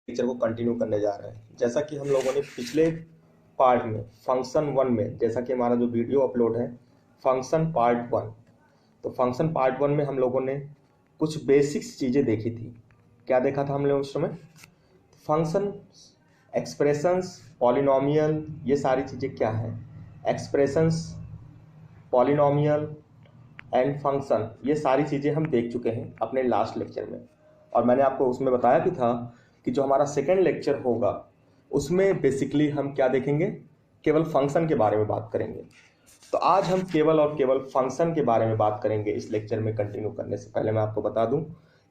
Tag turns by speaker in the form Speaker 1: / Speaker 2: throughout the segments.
Speaker 1: Lecture को continue करने जा रहे हैं। जैसा कि हम लोगों ने पिछले पार्ट में फंक्शन 1 में, जैसा कि हमारा जो वीडियो अपलोड है फंक्शन पार्ट 1, तो फंक्शन पार्ट 1 में हम लोगों ने कुछ बेसिक्स चीज़ें देखी थी। क्या देखा था हम लोग उस समय? फंक्शन, एक्सप्रेशंस, पॉलिनोमियल, ये सारी चीज़ें क्या हैं? एक्सप्रेशंस, पॉलिनोमियल एंड फंक्शन, ये सारी चीज़ें हम देख चुके हैं अपने लास्ट लेक्चर में। और मैंने आपको उसमें बताया भी था कि जो हमारा सेकेंड लेक्चर होगा उसमें बेसिकली हम क्या देखेंगे, केवल फंक्शन के बारे में बात करेंगे। तो आज हम केवल और केवल फंक्शन के बारे में बात करेंगे। इस लेक्चर में कंटिन्यू करने से पहले मैं आपको बता दूं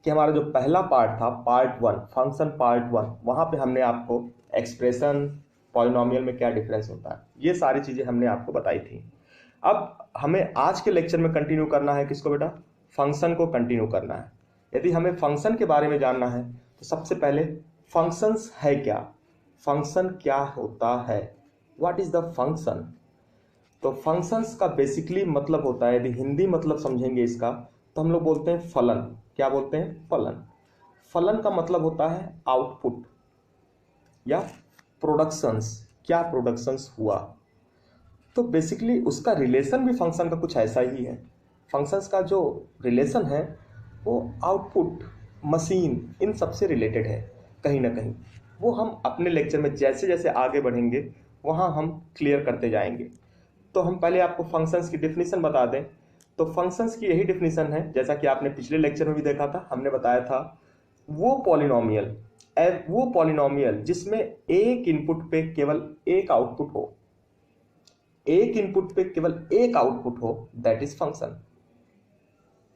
Speaker 1: कि हमारा जो पहला पार्ट था, पार्ट 1, फंक्शन पार्ट 1, वहाँ पे हमने आपको एक्सप्रेशन, पॉलिनोमियल में क्या डिफरेंस होता है, ये सारी चीज़ें हमने आपको बताई थी। अब हमें आज के लेक्चर में कंटिन्यू करना है किसको बेटा? फंक्शन को कंटिन्यू करना है। यदि हमें फंक्शन के बारे में जानना है तो सबसे पहले फंक्शंस है क्या, फंक्शन क्या होता है, व्हाट इज द फंक्शन। तो फंक्शंस का बेसिकली मतलब होता है, यदि हिंदी मतलब समझेंगे इसका, तो हम लोग बोलते हैं फलन। क्या बोलते हैं? फलन। फलन का मतलब होता है आउटपुट या प्रोडक्शंस, क्या प्रोडक्शंस हुआ। तो बेसिकली उसका रिलेशन भी फंक्शन का कुछ ऐसा ही है। फंक्शंस का जो रिलेशन है वो आउटपुट, मशीन, इन सब से रिलेटेड है कहीं ना कहीं। वो हम अपने लेक्चर में जैसे जैसे आगे बढ़ेंगे वहाँ हम क्लियर करते जाएंगे। तो हम पहले आपको फंक्शंस की डेफिनेशन बता दें। तो फंक्शंस की यही डेफिनेशन है, जैसा कि आपने पिछले लेक्चर में भी देखा था। हमने बताया था वो पॉलिनोमियल जिसमें एक इनपुट पे केवल एक आउटपुट हो, एक इनपुट पे केवल एक आउटपुट हो, दैट इज फंक्शन।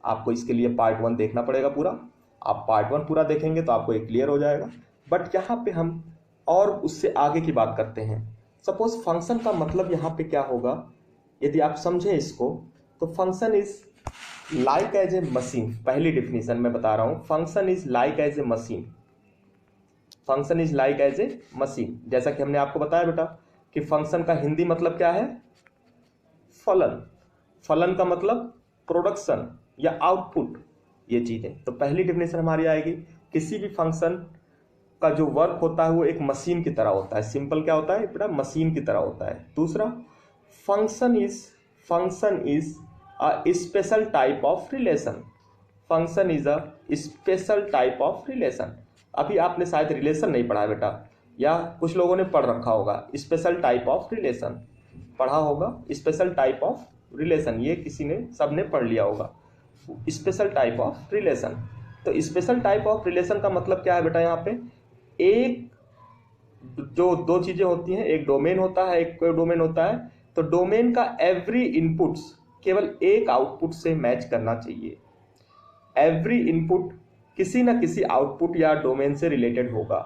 Speaker 1: आपको इसके लिए पार्ट 1 देखना पड़ेगा पूरा। आप पार्ट 1 पूरा देखेंगे तो आपको ये क्लियर हो जाएगा। बट यहाँ पे हम और उससे आगे की बात करते हैं। सपोज फंक्शन का मतलब यहाँ पे क्या होगा, यदि आप समझें इसको, तो function is like as a machine. पहली डिफिनीशन मैं बता रहा हूँ, function is like as a machine. Function is like as a machine, जैसा कि हमने आपको बताया बेटा कि फंक्शन का हिंदी मतलब क्या है? फलन। फलन का मतलब प्रोडक्शन या आउटपुट, ये चीजें। तो पहली डेफिनेशन हमारी आएगी, किसी भी फंक्शन का जो वर्क होता है वो एक मशीन की तरह होता है। सिंपल क्या होता है बेटा? मशीन की तरह होता है। दूसरा, function is a special type of relation. Function is a special type of relation. अभी आपने शायद रिलेशन नहीं पढ़ा है बेटा, या कुछ लोगों ने पढ़ रखा होगा स्पेशल टाइप ऑफ रिलेशन, पढ़ा होगा स्पेशल टाइप ऑफ रिलेशन, ये किसी ने, सबने पढ़ लिया होगा स्पेशल टाइप ऑफ रिलेशन। तो स्पेशल टाइप ऑफ रिलेशन का मतलब क्या है बेटा? यहाँ पे एक, जो दो चीजें होती हैं, एक डोमेन होता है, एक कोई डोमेन होता है। तो डोमेन का एवरी इनपुट्स केवल एक आउटपुट से मैच करना चाहिए। एवरी इनपुट किसी न किसी आउटपुट या डोमेन से रिलेटेड होगा।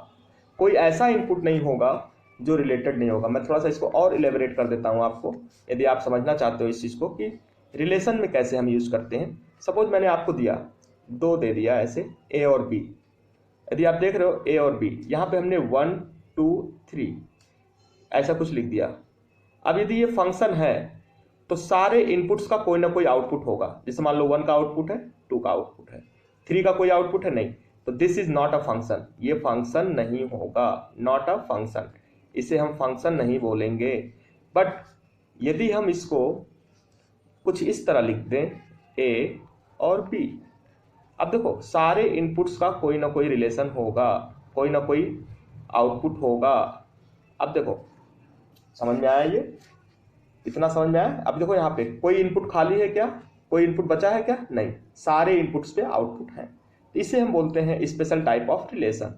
Speaker 1: कोई ऐसा इनपुट नहीं होगा जो रिलेटेड नहीं होगा। मैं थोड़ा सा इसको और इलेबोरेट कर देता हूं आपको, यदि आप समझना चाहते हो इस चीज़ को कि रिलेशन में कैसे हम यूज़ करते हैं। सपोज मैंने आपको दिया, दो दे दिया ऐसे, ए और बी। यदि आप देख रहे हो ए और बी, यहाँ पे हमने 1 2 3 ऐसा कुछ लिख दिया। अब यदि ये फंक्शन है तो सारे इनपुट्स का कोई ना कोई आउटपुट होगा। जैसे मान लो 1 का आउटपुट है, 2 का आउटपुट है, 3 का कोई आउटपुट है नहीं, तो this is not a function. ये फंक्शन नहीं होगा, नॉट अ फंक्शन, इसे हम फंक्शन नहीं बोलेंगे। बट यदि हम इसको कुछ इस तरह लिख दें, ए और बी, अब देखो सारे इनपुट्स का कोई ना कोई रिलेशन होगा, कोई ना कोई आउटपुट होगा। अब देखो समझ में आया? ये इतना समझ में आया? अब देखो यहाँ पे कोई इनपुट खाली है क्या? कोई इनपुट बचा है क्या? नहीं, सारे इनपुट्स पे आउटपुट है। इसे हम बोलते हैं स्पेशल टाइप ऑफ रिलेशन।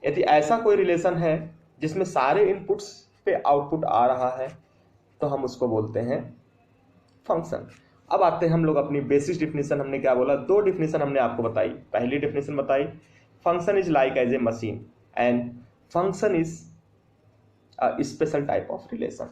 Speaker 1: यदि ऐसा कोई रिलेशन है जिसमें सारे इनपुट्स पे आउटपुट आ रहा है तो हम उसको बोलते हैं फंक्शन। अब आते हैं हम लोग अपनी बेसिक डिफिनेशन। हमने क्या बोला? दो डिफिनेशन हमने आपको बताई। पहली डिफिनेशन बताई, function is like as a machine and function is a special type of relation.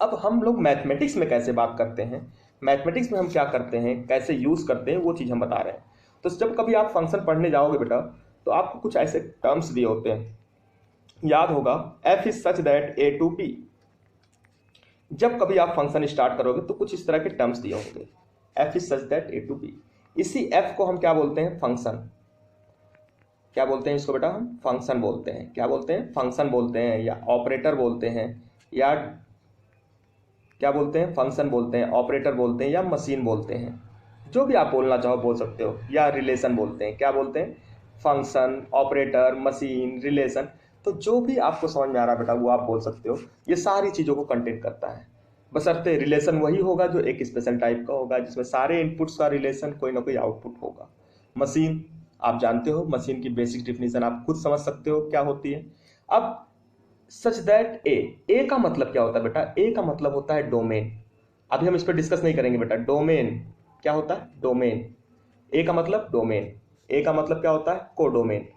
Speaker 1: अब हम लोग मैथमेटिक्स में कैसे बात करते हैं, मैथमेटिक्स में हम क्या करते हैं, कैसे यूज करते हैं, वो चीज हम बता रहे हैं। तो जब कभी आप फंक्शन पढ़ने जाओगे बेटा, तो आपको कुछ ऐसे टर्म्स दिए होते हैं, याद होगा, F is such that A to B. जब कभी आप फंक्शन स्टार्ट करोगे तो कुछ इस तरह के टर्म्स दिए होंगे, F is such that A to B. इसी एफ को हम क्या बोलते हैं? फंक्शन। क्या बोलते हैं इसको बेटा? हम फंक्शन बोलते हैं। क्या बोलते हैं? फंक्शन बोलते हैं, या ऑपरेटर बोलते हैं, या क्या बोलते हैं? फंक्शन बोलते हैं, ऑपरेटर बोलते हैं, या मशीन बोलते हैं। जो भी आप बोलना चाहो बोल सकते हो। या रिलेशन बोलते हैं। क्या बोलते हैं? Function, operator, machine, relation. तो जो भी आपको समझ में आ रहा है बेटा वो आप बोल सकते हो। ये सारी चीज़ों को कंटेन करता है। बशर्ते रिलेशन वही होगा जो एक स्पेशल टाइप का होगा, जिसमें सारे इनपुट्स का रिलेशन कोई ना कोई आउटपुट होगा। मशीन आप जानते हो, मशीन की बेसिक डिफिनीशन आप खुद समझ सकते हो क्या होती है। अब सच दैट ए का मतलब क्या होता है बेटा? ए का मतलब होता है डोमेन। अभी हम इस पर डिस्कस नहीं करेंगे बेटा। डोमेन क्या होता है? डोमेन। ए का मतलब डोमेन। ए का मतलब क्या होता है? कोडोमेन।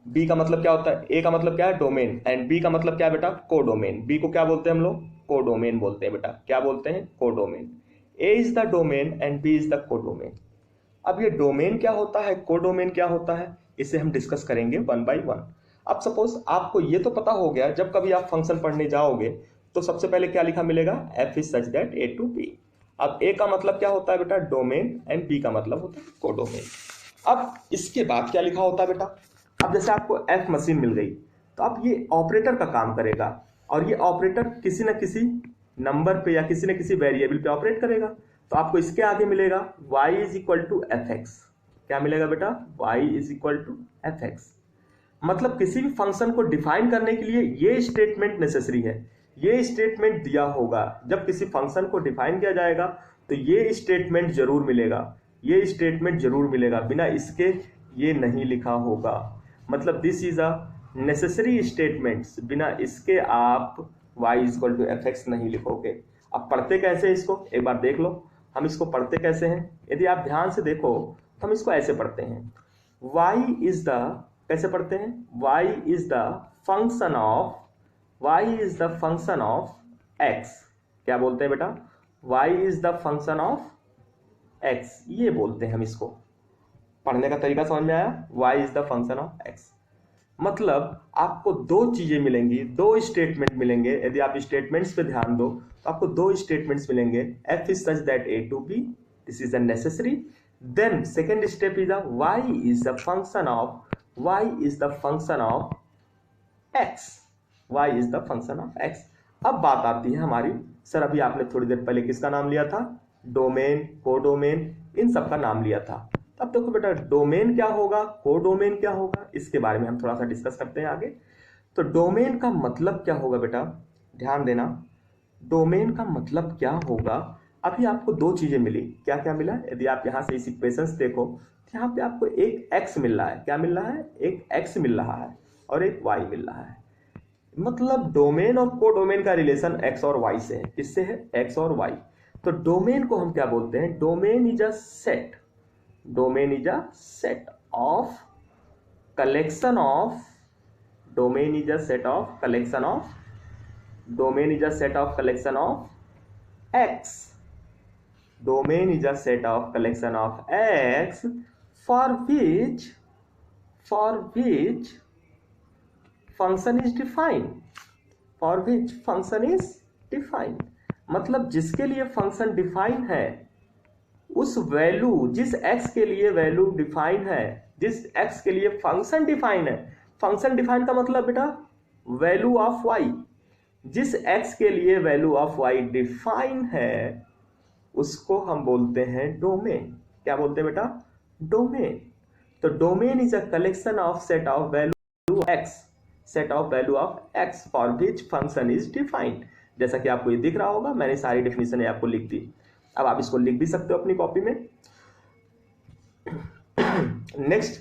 Speaker 1: बी का मतलब क्या होता है? ए का मतलब क्या है? डोमेन। एंड बी का मतलब क्या है बेटा? कोडोमेन। बी को क्या बोलते हैं हम लोग? कोडोमेन बोलते हैं बेटा। क्या बोलते हैं? Codomain. A is the domain and B is the codomain. अब ये डोमेन क्या होता है, कोडोमेन क्या होता है, इसे हम डिस्कस करेंगे वन बाय वन। अब सपोज आपको ये तो पता हो गया, जब कभी आप फंक्शन पढ़ने जाओगे तो सबसे पहले क्या लिखा मिलेगा? F is such that A to B. अब ए का मतलब क्या होता है बेटा? डोमेन। एंड बी का मतलब होता है कोडोमेन। अब इसके बाद क्या लिखा होता है बेटा? अब जैसे आपको एफ मशीन मिल गई, तो अब ये ऑपरेटर का काम करेगा, और ये ऑपरेटर किसी न किसी नंबर पे या किसी न किसी वेरिएबल पे ऑपरेट करेगा। तो आपको इसके आगे मिलेगा y is equal to F X. क्या मिलेगा बेटा? y is equal to F X. मतलब किसी भी फंक्शन को डिफाइन करने के लिए ये स्टेटमेंट नेसेसरी है। ये स्टेटमेंट दिया होगा। जब किसी फंक्शन को डिफाइन किया जाएगा तो ये स्टेटमेंट जरूर मिलेगा। ये स्टेटमेंट जरूर मिलेगा, बिना इसके ये नहीं लिखा होगा। मतलब this is a necessary statements. बिना इसके आप y equal to F X नहीं लिखोगे। अब पढ़ते कैसे इसको एक बार देख लो। हम इसको पढ़ते कैसे हैं? यदि आप ध्यान से देखो तो हम इसको ऐसे पढ़ते हैं। y इज द, कैसे पढ़ते हैं? y is the function of, y is the function of x। क्या बोलते हैं बेटा? y is the function of x, ये बोलते हैं हम इसको। पढ़ने का तरीका समझ में आया? y is the function of x। मतलब आपको दो चीजें मिलेंगी, दो स्टेटमेंट मिलेंगे। यदि आप स्टेटमेंट्स पे ध्यान दो तो आपको दो स्टेटमेंट्स मिलेंगे। f is such that a to b, this is a necessary. Then second step is y is the function of, y is the function of x, y is the function of x। अब बात आती है हमारी, sir अभी आपने थोड़ी देर पहले किसका नाम लिया था? डोमेन, कोडोमेन, इन सब का नाम लिया था। अब देखो बेटा, डोमेन क्या होगा, कोडोमेन क्या होगा, इसके बारे में हम थोड़ा सा डिस्कस करते हैं आगे। तो डोमेन का मतलब क्या होगा बेटा? ध्यान देना, डोमेन का मतलब क्या होगा। अभी आपको दो चीजें मिली। क्या क्या मिला? यदि आप यहां से इस इक्वेशंस देखो तो यहाँ पे आपको एक x मिल रहा है। क्या मिल रहा है? एक x मिल रहा है और एक y मिल रहा है। मतलब डोमेन और कोडोमेन का रिलेशन x और y से है। किससे है? x और y। तो डोमेन को हम क्या बोलते हैं? Domain is a set, domain is a set of collection of, domain is a set of collection of, domain is a set of collection of x, domain is a set of collection of x for which function is defined, for which function is defined। मतलब जिसके लिए function define है, उस value, जिस x के लिए value define है, जिस x के लिए फंक्शन डिफाइन है। फंक्शन डिफाइन का मतलब बेटा वैल्यू ऑफ y। जिस x के लिए वैल्यू ऑफ y डिफाइन है उसको हम बोलते हैं डोमेन। क्या बोलते हैं बेटा? डोमेन। तो domain is a collection of set of value x, set of value of x for which function is defined. जैसा कि आपको ये दिख रहा होगा, मैंने सारी डेफिनेशन आपको लिख दी। अब आप इसको लिख भी सकते हो अपनी कॉपी में। नेक्स्ट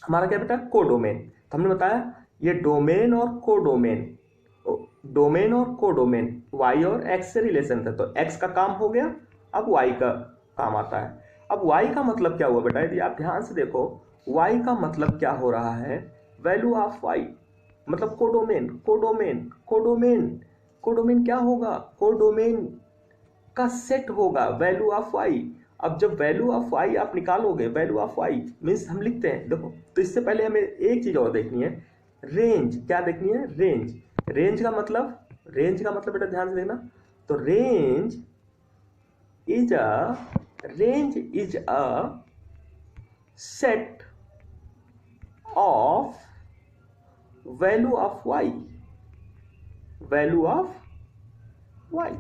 Speaker 1: हमारा क्या बेटा? कोडोमेन। तो हमने बताया ये डोमेन और कोडोमेन, डोमेन और कोडोमेन y और x से रिलेशन था। तो x का काम हो गया, अब y का काम आता है। अब y का मतलब क्या हुआ बेटा? यदि आप ध्यान से देखो, y का मतलब क्या हो रहा है? Value of y। मतलब कोडोमेन, कोडोमेन, कोडोमेन, कोडोमेन क्या होगा? कोडोमेन का सेट होगा वैल्यू ऑफ y। अब जब वैल्यू ऑफ y आप निकालोगे, वैल्यू ऑफ y मीन्स हम लिखते हैं, देखो तो इससे पहले हमें एक चीज और देखनी है, रेंज। क्या देखनी है? रेंज। रेंज का मतलब, रेंज का मतलब बेटा ध्यान से देखना, तो range is a set of value of y, value of y,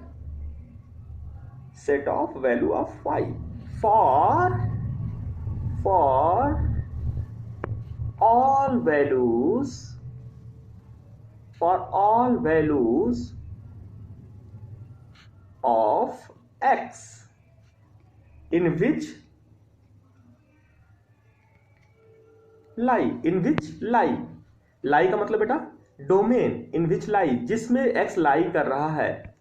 Speaker 1: set of value of y for all values, of x in which lie, lie का मतलब बेटा डोमेन, इन विच लाई, जिसमें x लाई कर रहा है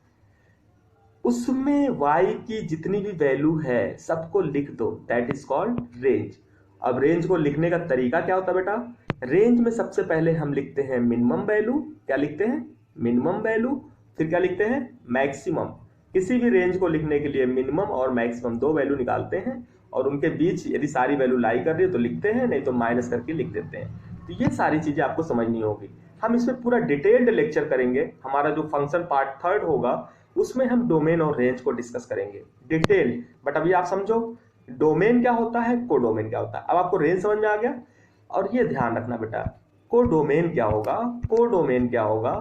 Speaker 1: उसमें y की जितनी भी वैल्यू है सबको लिख दो, दैट इज कॉल्ड रेंज। अब रेंज को लिखने का तरीका क्या होता है बेटा, रेंज में सबसे पहले हम लिखते हैं मिनिमम वैल्यू, क्या लिखते हैं मिनिमम वैल्यू, फिर क्या लिखते हैं मैक्सिमम। किसी भी रेंज को लिखने के लिए मिनिमम और मैक्सिमम दो वैल्यू निकालते हैं और उनके बीच यदि सारी वैल्यू लाई कर रही है तो लिखते हैं, नहीं तो माइनस करके लिख देते हैं। तो ये सारी चीजें आपको समझनी होगी। हम इसमें पूरा डिटेल्ड लेक्चर करेंगे, हमारा जो फंक्शन पार्ट 3 होगा उसमें हम डोमेन और रेंज को डिस्कस करेंगे डिटेल। बट अभी आप समझो डोमेन क्या होता है, कोडोमेन क्या होता है। अब आपको रेंज समझ में आ गया। और ये ध्यान रखना बेटा, कोडोमेन क्या होगा, कोडोमेन क्या होगा,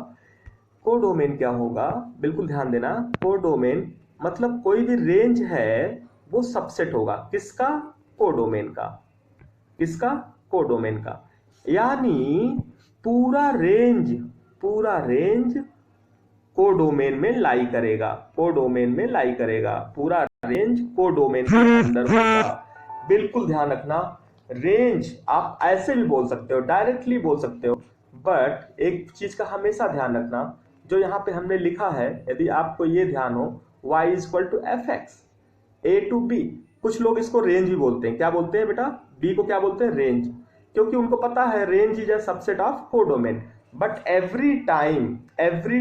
Speaker 1: कोडोमेन क्या होगा, बिल्कुल ध्यान देना। कोडोमेन मतलब कोई भी रेंज है वो सबसेट होगा, किसका, कोडोमेन का, किसका, कोडोमेन का। यानी पूरा रेंज कोडोमेन में लाई करेगा, कोडोमेन में लाई करेगा, पूरा रेंज कोडोमेन के अंदर होगा। बिल्कुल ध्यान रखना, रेंज आप ऐसे भी बोल सकते हो, डायरेक्टली बोल सकते हो, बट एक चीज का हमेशा ध्यान रखना, जो यहाँ पे हमने लिखा है, यदि आपको ये ध्यान हो, y equal to F X A to B, कुछ लोग इसको रेंज भी बोलते हैं। क्या बोलते हैं बेटा, बी को क्या बोलते हैं, रेंज, क्योंकि उनको पता है range is a subset of codomain. But every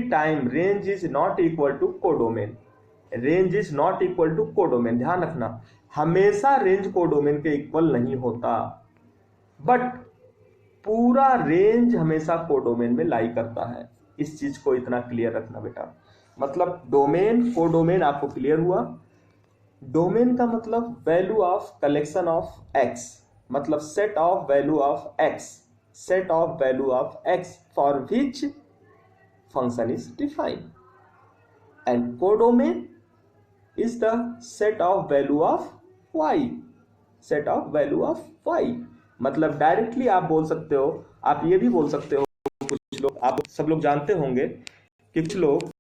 Speaker 1: time range is not equal to codomain, range is not equal to codomain. ध्यान रखना, हमेशा रेंज कोडोमेन के इक्वल नहीं होता, बट पूरा रेंज हमेशा कोडोमेन में लाई करता है। इस चीज को इतना क्लियर रखना बेटा। मतलब डोमेन कोडोमेन आपको क्लियर हुआ। डोमेन का मतलब value of collection of x, मतलब set of value of x, set of value of x for which function is defined, and codomain is the set of value of y, set of value of y. मतलब directly आप बोल सकते हो, आप ये भी बोल सकते हो, कुछ लोग, आप सब लोग जानते होंगे कि कुछ लोग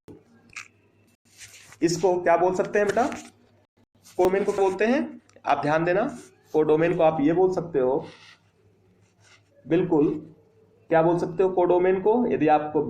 Speaker 1: इसको क्या बोल सकते हैं बेटा, कोडोमेन को बोलते हैं, आप ध्यान देना, कोडोमेन को आप ये बोल सकते हो, बिल्कुल क्या बोल सकते हो कोडोमेन को, यदि आपको